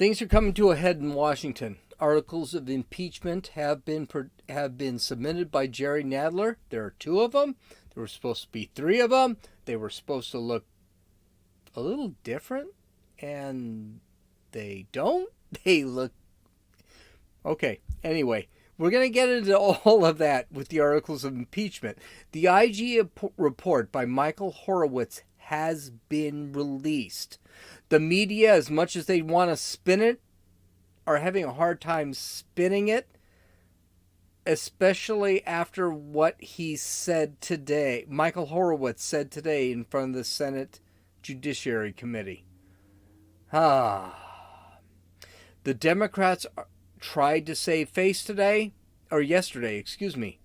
Things are coming to a head in Washington. Articles of impeachment have been submitted by Jerry Nadler. There are two of them. There were supposed to be three of them. They were supposed to look a little different, and they don't. They look okay. Anyway, we're going to get into all of that with the articles of impeachment. The IG report by Michael Horowitz has been released. The media, as much as they want to spin it, are having a hard time spinning it, especially after what he said today. Michael Horowitz said today in front of the Senate Judiciary Committee. The Democrats tried to save face today, or yesterday, excuse me.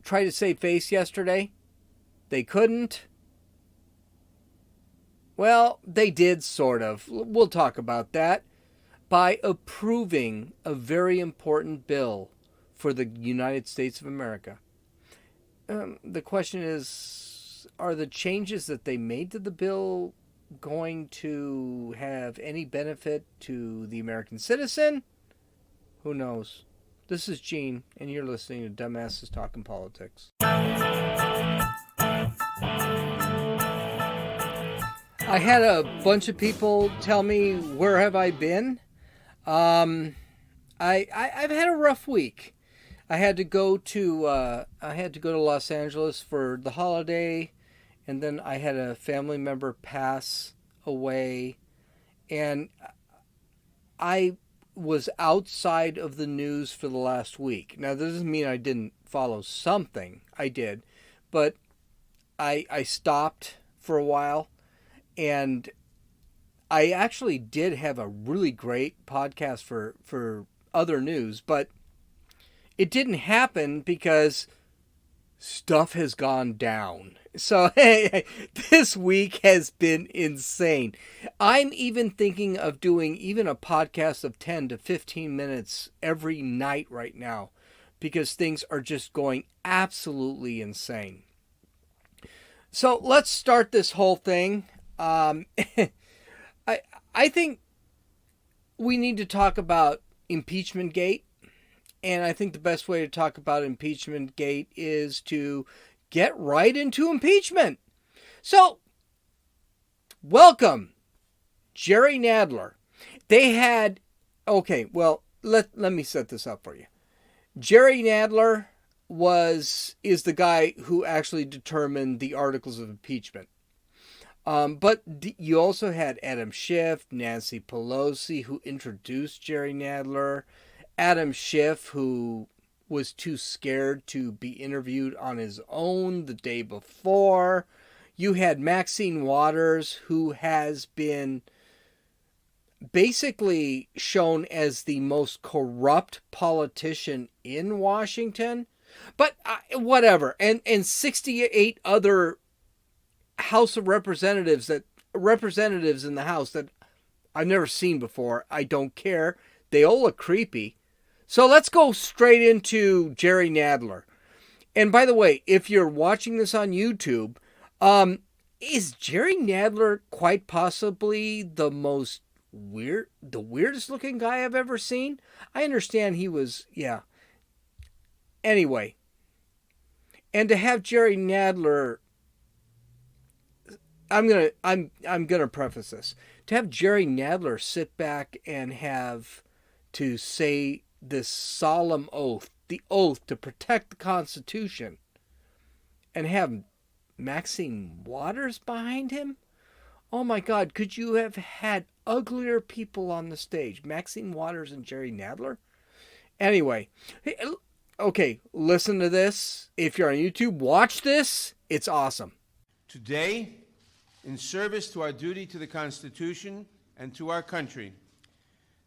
Tried to save face yesterday. They couldn't. Well, they did, sort of. We'll talk about that. By approving a very important bill for the United States of America. The question is, are the changes that they made to the bill going to have any benefit to the American citizen? Who knows? This is Gene, and you're listening to Dumbasses Talking Politics. I had a bunch of people tell me, where have I been? I've had a rough week. I had to go to Los Angeles for the holiday, and then I had a family member pass away, and I was outside of the news for the last week. Now, that doesn't mean I didn't follow something. I did, but I stopped for a while. And I actually did have a really great podcast for other news, but it didn't happen because stuff has gone down. So this week has been insane. I'm even thinking of doing even a podcast of 10 to 15 minutes every night right now because things are just going absolutely insane. So let's start this whole thing. I think we need to talk about Impeachment Gate, and I think the best way to talk about Impeachment Gate is to get right into impeachment. So, welcome, Jerry Nadler. Let me set this up for you. Jerry Nadler is the guy who actually determined the articles of impeachment. But you also had Adam Schiff, Nancy Pelosi, who introduced Jerry Nadler. Adam Schiff, who was too scared to be interviewed on his own the day before. You had Maxine Waters, who has been basically shown as the most corrupt politician in Washington. But whatever. And 68 other House of Representatives in the House that I've never seen before. I don't care. They all look creepy. So let's go straight into Jerry Nadler. And by the way, if you're watching this on YouTube, is Jerry Nadler quite possibly the weirdest looking guy I've ever seen? I understand he was, yeah. Anyway. And to have Jerry Nadler, I'm gonna preface this. To have Jerry Nadler sit back and have to say this solemn oath, the oath to protect the Constitution, and have Maxine Waters behind him? Oh my God, could you have had uglier people on the stage? Maxine Waters and Jerry Nadler? Anyway, okay, listen to this. If you're on YouTube, watch this. It's awesome. Today, in service to our duty to the Constitution and to our country,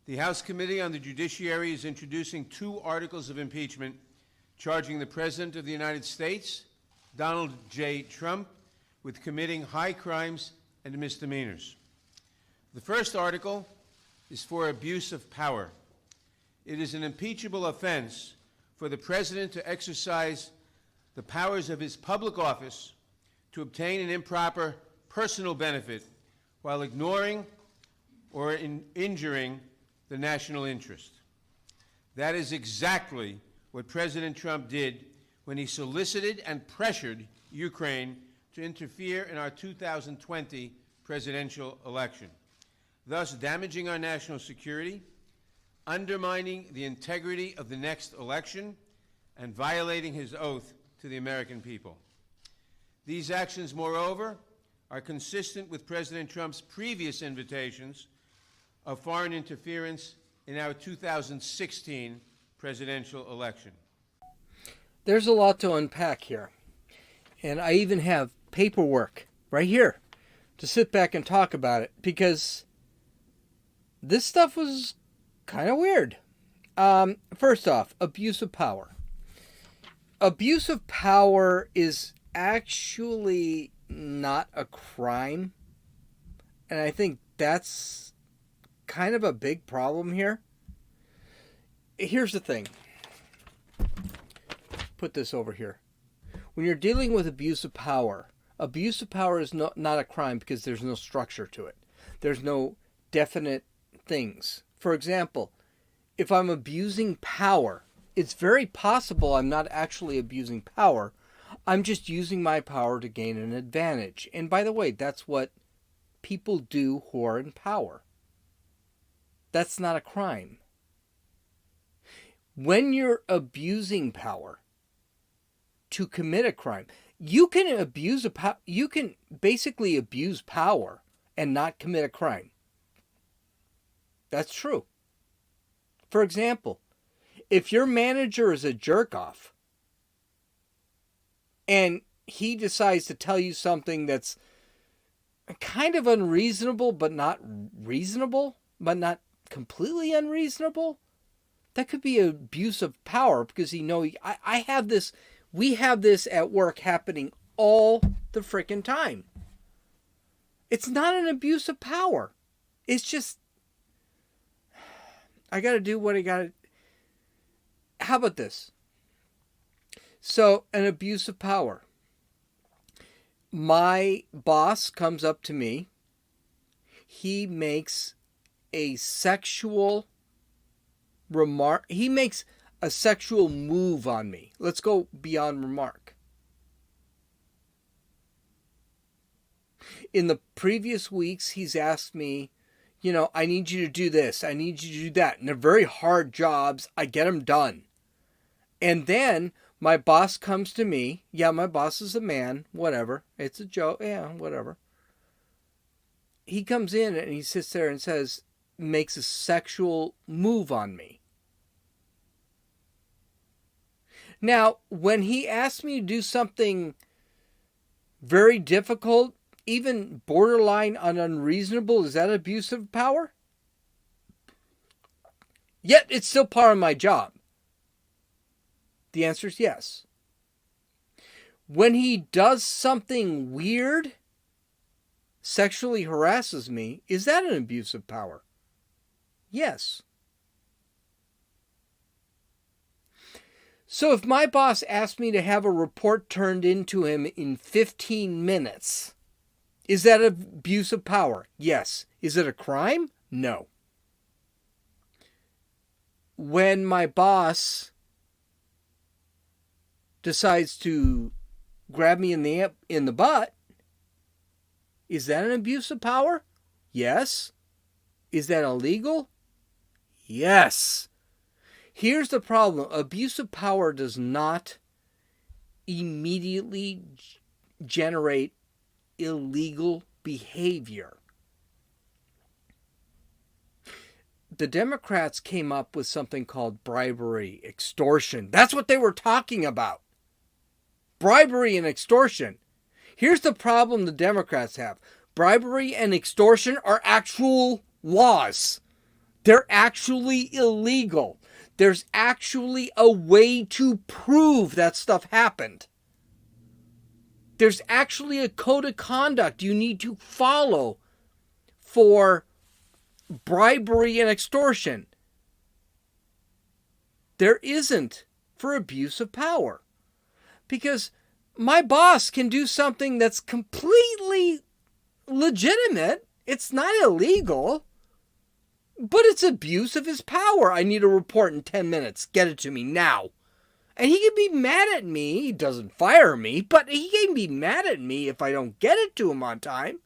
the House Committee on the Judiciary is introducing two articles of impeachment charging the President of the United States, Donald J. Trump, with committing high crimes and misdemeanors. The first article is for abuse of power. It is an impeachable offense for the President to exercise the powers of his public office to obtain an improper personal benefit while ignoring or injuring the national interest. That is exactly what President Trump did when he solicited and pressured Ukraine to interfere in our 2020 presidential election, thus damaging our national security, undermining the integrity of the next election, and violating his oath to the American people. These actions, moreover, are consistent with President Trump's previous invitations of foreign interference in our 2016 presidential election. There's a lot to unpack here. And I even have paperwork right here to sit back and talk about it, because this stuff was kind of weird. First off, abuse of power. Abuse of power is actually not a crime. And I think that's kind of a big problem here. Here's the thing. Put this over here. When you're dealing with abuse of power is not a crime because there's no structure to it. There's no definite things. For example, if I'm abusing power, it's very possible I'm not actually abusing power. I'm just using my power to gain an advantage. And by the way, that's what people do who are in power. That's not a crime. When you're abusing power to commit a crime, you can basically abuse power and not commit a crime. That's true. For example, if your manager is a jerk-off and he decides to tell you something that's kind of unreasonable, but not reasonable, but not completely unreasonable, that could be abuse of power, because I have this, we have this at work happening all the freaking time. It's not an abuse of power. It's just, I got to do what I got to. How about this? So, an abuse of power. My boss comes up to me. He makes a sexual remark. He makes a sexual move on me. Let's go beyond remark. In the previous weeks, he's asked me, I need you to do this. I need you to do that. And they're very hard jobs. I get them done. And then my boss comes to me. Yeah, my boss is a man. Whatever. It's a joke. Yeah, whatever. He comes in and he sits there and makes a sexual move on me. Now, when he asks me to do something very difficult, even borderline on unreasonable, is that abuse of power? Yet it's still part of my job. The answer is yes. When he does something weird, sexually harasses me, is that an abuse of power? Yes. So if my boss asked me to have a report turned into him in 15 minutes, is that abuse of power? Yes. Is it a crime? No. When my boss decides to grab me in the butt, is that an abuse of power? Yes. Is that illegal? Yes. Here's the problem. Abuse of power does not immediately generate illegal behavior. The Democrats came up with something called bribery, extortion. That's what they were talking about. Bribery and extortion. Here's the problem the Democrats have. Bribery and extortion are actual laws. They're actually illegal. There's actually a way to prove that stuff happened. There's actually a code of conduct you need to follow for bribery and extortion. There isn't for abuse of power. Because my boss can do something that's completely legitimate. It's not illegal. But it's abuse of his power. I need a report in 10 minutes. Get it to me now. And he can be mad at me. He doesn't fire me, but he can be mad at me if I don't get it to him on time.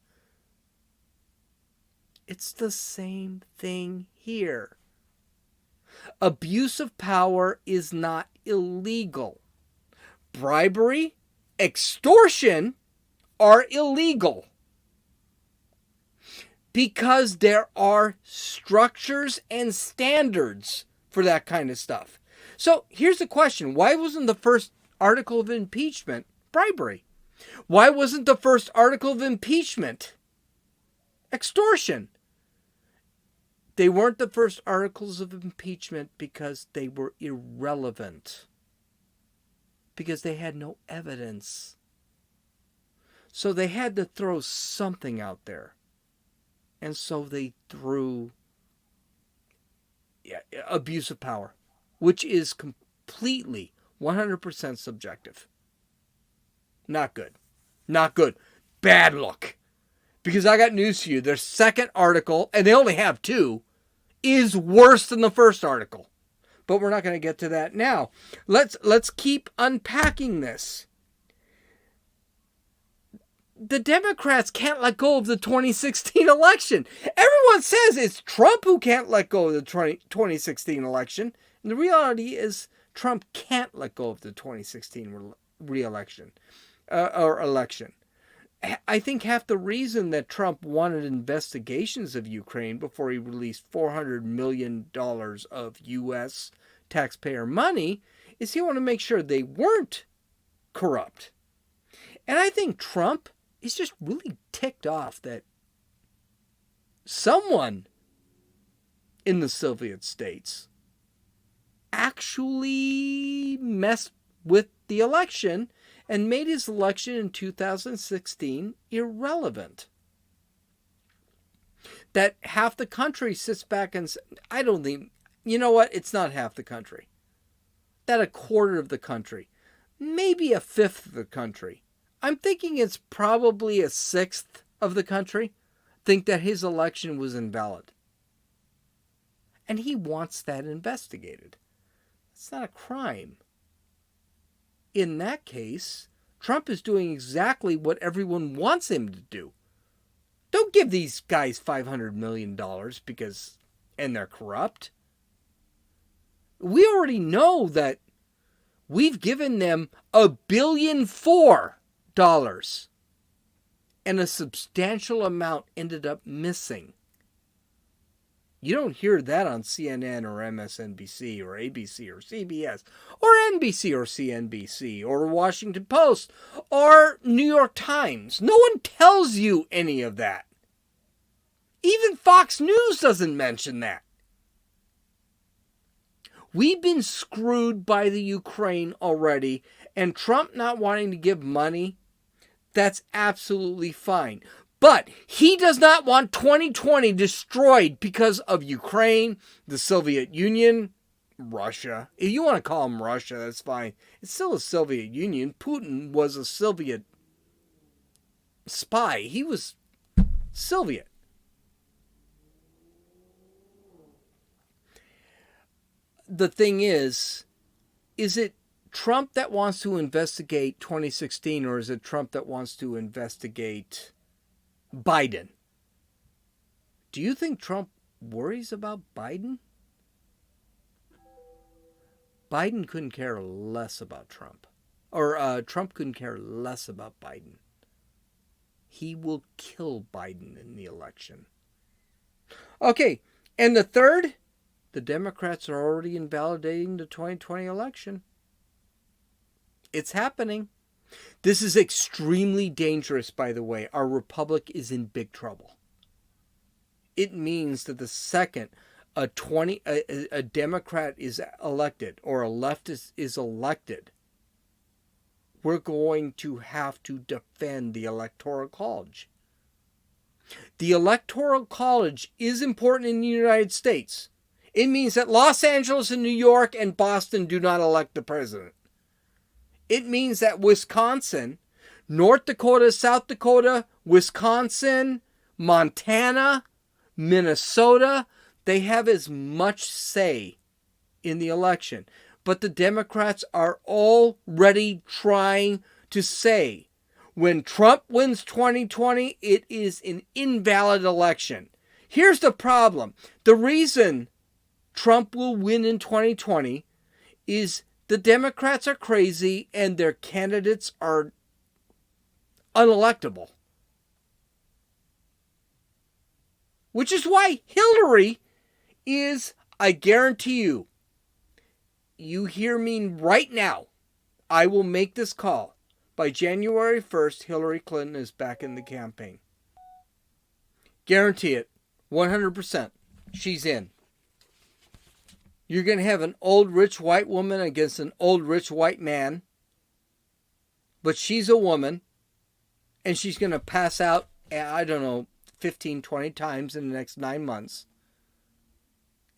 It's the same thing here. Abuse of power is not illegal. Bribery, extortion are illegal. Because there are structures and standards for that kind of stuff. So here's the question. Why wasn't the first article of impeachment bribery? Why wasn't the first article of impeachment extortion? They weren't the first articles of impeachment because they were irrelevant. Because they had no evidence. So they had to throw something out there. And so they threw abuse of power, which is completely 100% subjective. Not good. Not good. Bad look. Because I got news for you. Their second article, and they only have two, is worse than the first article. But we're not going to get to that now. Let's keep unpacking this. The Democrats can't let go of the 2016 election. Everyone says it's Trump who can't let go of the 2016 election. And the reality is Trump can't let go of the 2016 election. I think half the reason that Trump wanted investigations of Ukraine before he released $400 million of U.S. taxpayer money is he wanted to make sure they weren't corrupt. And I think Trump is just really ticked off that someone in the Soviet states actually messed with the election and made his election in 2016 irrelevant. That half the country sits back and says, I don't think, you know what, it's not half the country. That a quarter of the country, maybe a fifth of the country, I'm thinking it's probably a sixth of the country, think that his election was invalid. And he wants that investigated. It's not a crime. In that case, Trump is doing exactly what everyone wants him to do. Don't give these guys $500 million and they're corrupt. We already know that we've given them $1.4 billion, and a substantial amount ended up missing. You don't hear that on CNN or MSNBC or ABC or CBS or NBC or CNBC or Washington Post or New York Times. No one tells you any of that. Even Fox News doesn't mention that. We've been screwed by the Ukraine already, and Trump not wanting to give money, that's absolutely fine. But he does not want 2020 destroyed because of Ukraine, the Soviet Union, Russia. If you want to call him Russia, that's fine. It's still a Soviet Union. Putin was a Soviet spy. He was Soviet. The thing is it Trump that wants to investigate 2016, or is it Trump that wants to investigate Biden? Do you think Trump worries about Biden? Biden couldn't care less about Trump. Or Trump couldn't care less about Biden. He will kill Biden in the election. Okay, and the third, the Democrats are already invalidating the 2020 election. It's happening. This is extremely dangerous, by the way. Our republic is in big trouble. It means that the second a Democrat is elected or a leftist is elected, we're going to have to defend the Electoral College. The Electoral College is important in the United States. It means that Los Angeles and New York and Boston do not elect the president. It means that Wisconsin, North Dakota, South Dakota, Wisconsin, Montana, Minnesota, They have as much say in the election. But the Democrats are already trying to say when Trump wins 2020, it is an invalid election. Here's the problem. The reason Trump will win in 2020 is the Democrats are crazy and their candidates are unelectable. Which is why Hillary is, I guarantee you, you hear me right now, I will make this call. By January 1st, Hillary Clinton is back in the campaign. Guarantee it. 100%. She's in. You're going to have an old rich white woman against an old rich white man. But she's a woman. And she's going to pass out, I don't know, 15, 20 times in the next 9 months.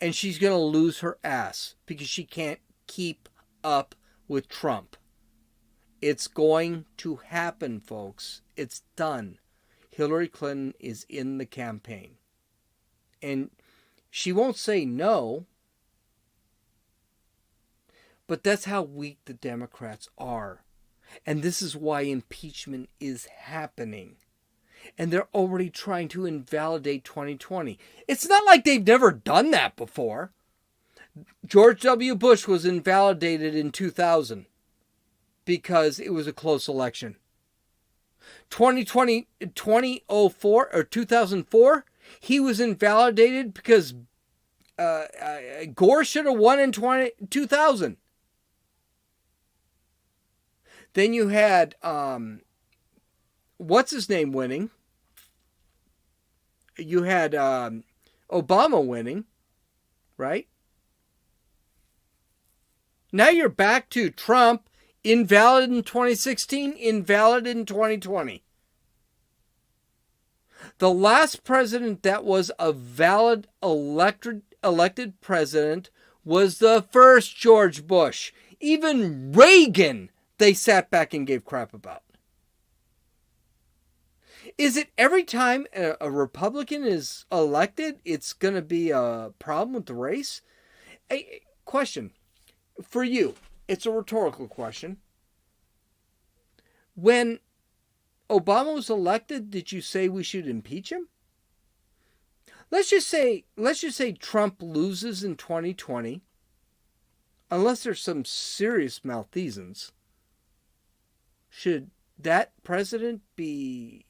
And she's going to lose her ass because she can't keep up with Trump. It's going to happen, folks. It's done. Hillary Clinton is in the campaign. And she won't say no. But that's how weak the Democrats are. And this is why impeachment is happening. And they're already trying to invalidate 2020. It's not like they've never done that before. George W. Bush was invalidated in 2000 because it was a close election. 2004 or 2004, he was invalidated because Gore should have won in 2000. Then you had what's his name winning. You had Obama winning, right? Now you're back to Trump, invalid in 2016, invalid in 2020. The last president that was a valid elected president was the first George Bush. Even Reagan, they sat back and gave crap about. Is it every time a Republican is elected, it's going to be a problem with the race? A question for you. It's a rhetorical question. When Obama was elected, did you say we should impeach him? Let's just say Trump loses in 2020, unless there's some serious malfeasance. Should that president be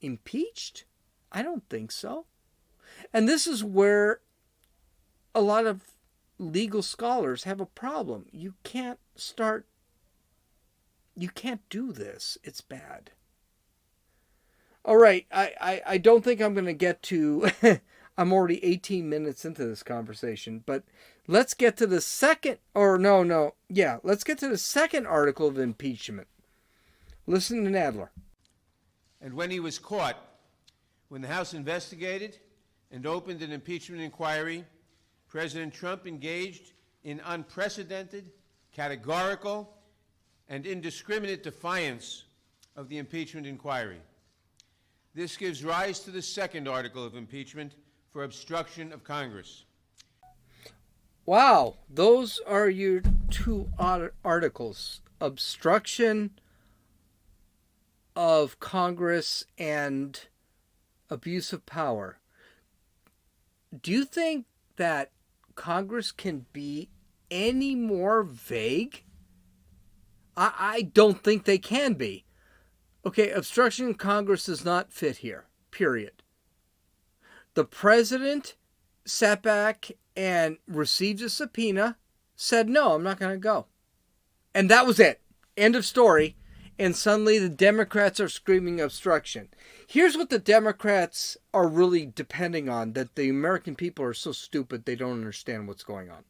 impeached? I don't think so. And this is where a lot of legal scholars have a problem. You can't do this. It's bad. All right. I don't think I'm going to get to, I'm already 18 minutes into this conversation, but let's get to the second, let's get to the second article of impeachment. Listen to Nadler. And when he was caught, when the House investigated and opened an impeachment inquiry, President Trump engaged in unprecedented, categorical, and indiscriminate defiance of the impeachment inquiry. This gives rise to the second article of impeachment for obstruction of Congress. Wow, those are your two articles. Obstruction of Congress and abuse of power. Do you think that Congress can be any more vague? I don't think they can be. Okay, obstruction of Congress does not fit here, period. The president sat back and received a subpoena, said, no, I'm not going to go. And that was it. End of story. And suddenly the Democrats are screaming obstruction. Here's what the Democrats are really depending on, that the American people are so stupid they don't understand what's going on.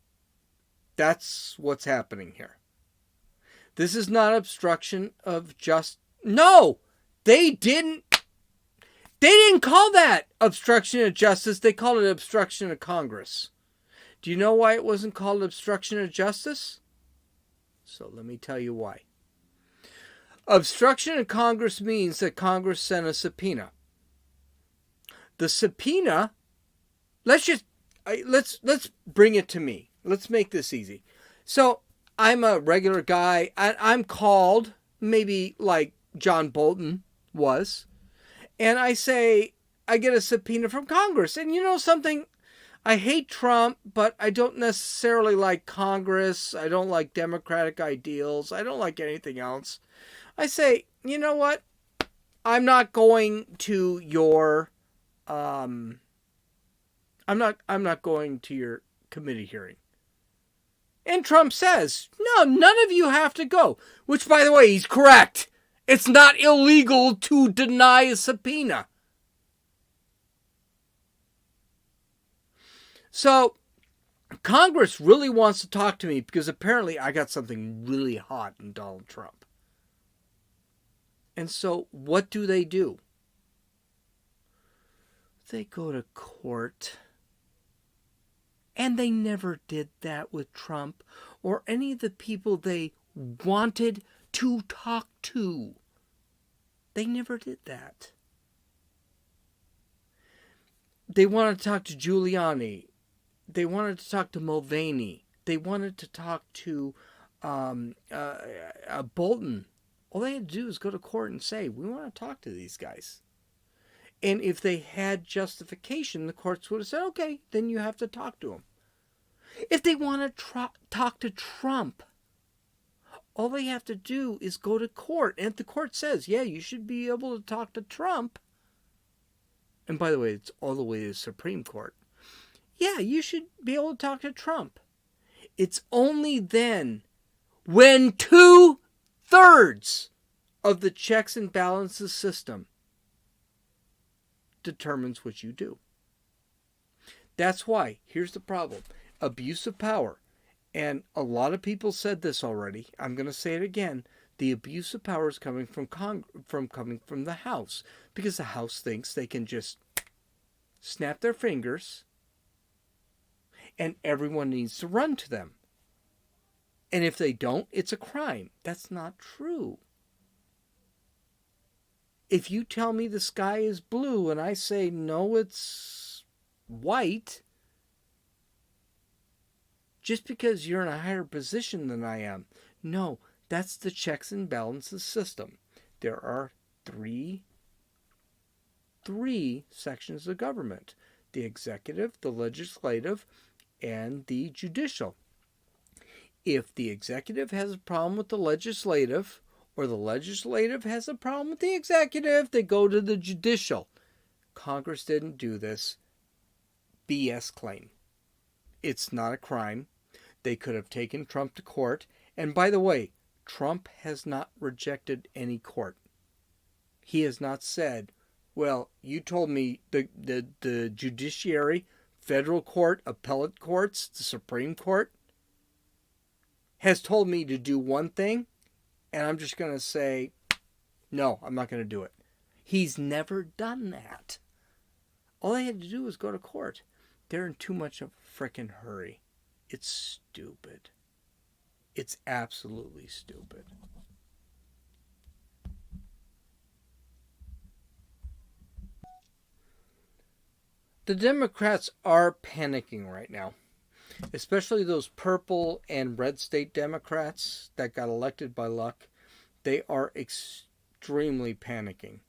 That's what's happening here. This is not obstruction of justice. No, they didn't call that obstruction of justice. They called it obstruction of Congress. Do you know why it wasn't called obstruction of justice? So let me tell you why. Obstruction of Congress means that Congress sent a subpoena. The subpoena let's bring it to me. Let's make this easy. So I'm a regular guy. I'm called, maybe like John Bolton was, and I get a subpoena from Congress. And you know something? I hate Trump, but I don't necessarily like Congress. I don't like democratic ideals. I don't like anything else. I say, you know what? I'm not going to your I'm not going to your committee hearing. And Trump says, no, none of you have to go. Which, by the way, he's correct. It's not illegal to deny a subpoena. So, Congress really wants to talk to me because apparently I got something really hot in Donald Trump. And so, what do? They go to court. And they never did that with Trump or any of the people they wanted to talk to. They never did that. They wanted to talk to Giuliani. They wanted to talk to Mulvaney. They wanted to talk to Bolton. All they had to do is go to court and say, we want to talk to these guys. And if they had justification, the courts would have said, okay, then you have to talk to them. If they want to talk to Trump, all they have to do is go to court. And if the court says, yeah, you should be able to talk to Trump. And by the way, it's all the way to the Supreme Court. Yeah, you should be able to talk to Trump. It's only then when 2/3 of the checks and balances system determines what you do. That's why, here's the problem. Abuse of power. And a lot of people said this already. I'm going to say it again. The abuse of power is coming from coming from the House, because the House thinks they can just snap their fingers and everyone needs to run to them. And if they don't, it's a crime. That's not true. If you tell me the sky is blue and I say, no, it's white, just because you're in a higher position than I am, no, that's the checks and balances system. There are three sections of government: the executive, the legislative, and the judicial. If the executive has a problem with the legislative, or the legislative has a problem with the executive, they go to the judicial. Congress didn't do this. BS claim. It's not a crime. They could have taken Trump to court. And by the way, Trump has not rejected any court. He has not said, well, you told me the judiciary, federal court, appellate courts, the Supreme Court, has told me to do one thing, and I'm just going to say, no, I'm not going to do it. He's never done that. All they had to do was go to court. They're in too much of a frickin' hurry. It's stupid. It's absolutely stupid. The Democrats are panicking right now, especially those purple and red state Democrats that got elected by luck. They are extremely panicking.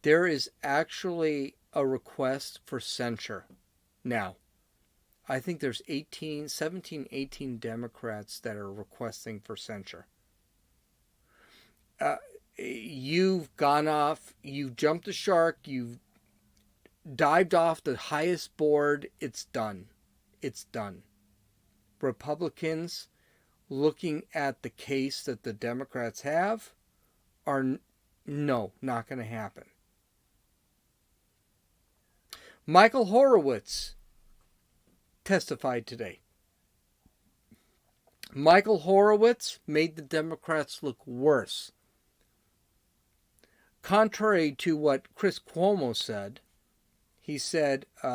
There is actually a request for censure now. I think there's 17, 18 Democrats that are requesting for censure. You've gone off, you've jumped the shark, you've dived off the highest board. It's done. It's done. Republicans, looking at the case that the Democrats have, are no, not going to happen. Michael Horowitz testified today. Michael Horowitz made the Democrats look worse. Contrary to what Chris Cuomo said, he said, no,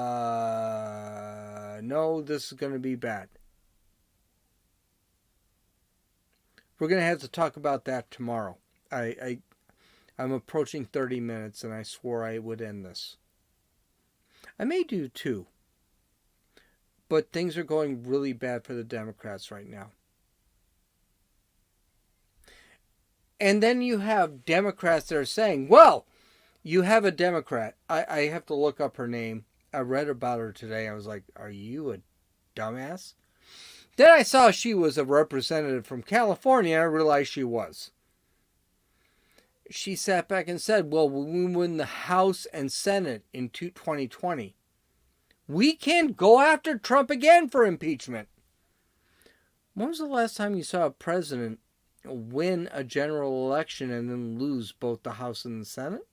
this is going to be bad. We're going to have to talk about that tomorrow. I'm approaching 30 minutes, and I swore I would end this. I may do two. But things are going really bad for the Democrats right now. And then you have Democrats that are saying, well, you have a Democrat. I have to look up her name. I read about her today. I was like, are you a dumbass? Then I saw she was a representative from California, and I realized she was. She sat back and said, well, when we win the House and Senate in 2020, we can go after Trump again for impeachment. When was the last time you saw a president win a general election and then lose both the House and the Senate?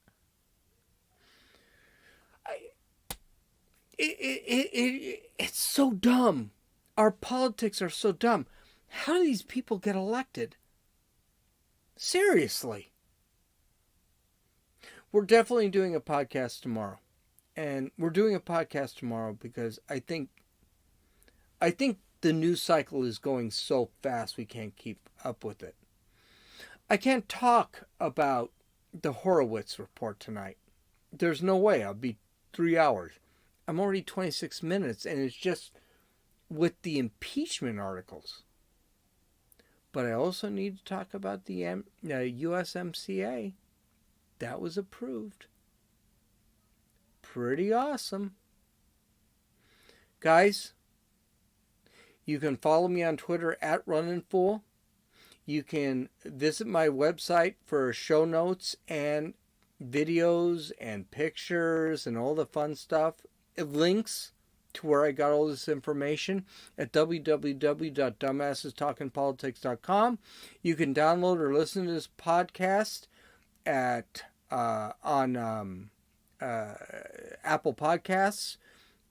It's so dumb. Our politics are so dumb. How do these people get elected? Seriously. We're definitely doing a podcast tomorrow. And we're doing a podcast tomorrow because I think the news cycle is going so fast we can't keep up with it. I can't talk about the Horowitz report tonight. There's no way. I'll be 3 hours. I'm already 26 minutes, and it's just with the impeachment articles. But I also need to talk about the USMCA. That was approved. Pretty awesome. Guys, you can follow me on Twitter at RunninFool. You can visit my website for show notes and videos and pictures and all the fun stuff. Links to where I got all this information at www.dumbassestalkingpolitics.com. You can download or listen to this podcast at on Apple Podcasts,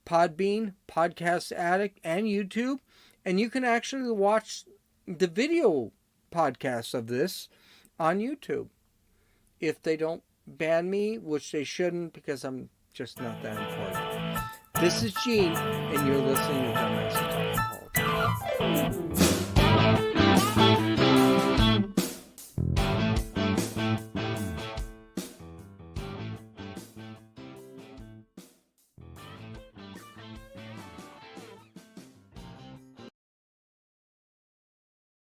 Podbean, Podcast Addict, and YouTube. And you can actually watch the video podcasts of this on YouTube. If they don't ban me, which they shouldn't because I'm just not that important. This is Gene, and you're listening to Dumbass Talking Politics.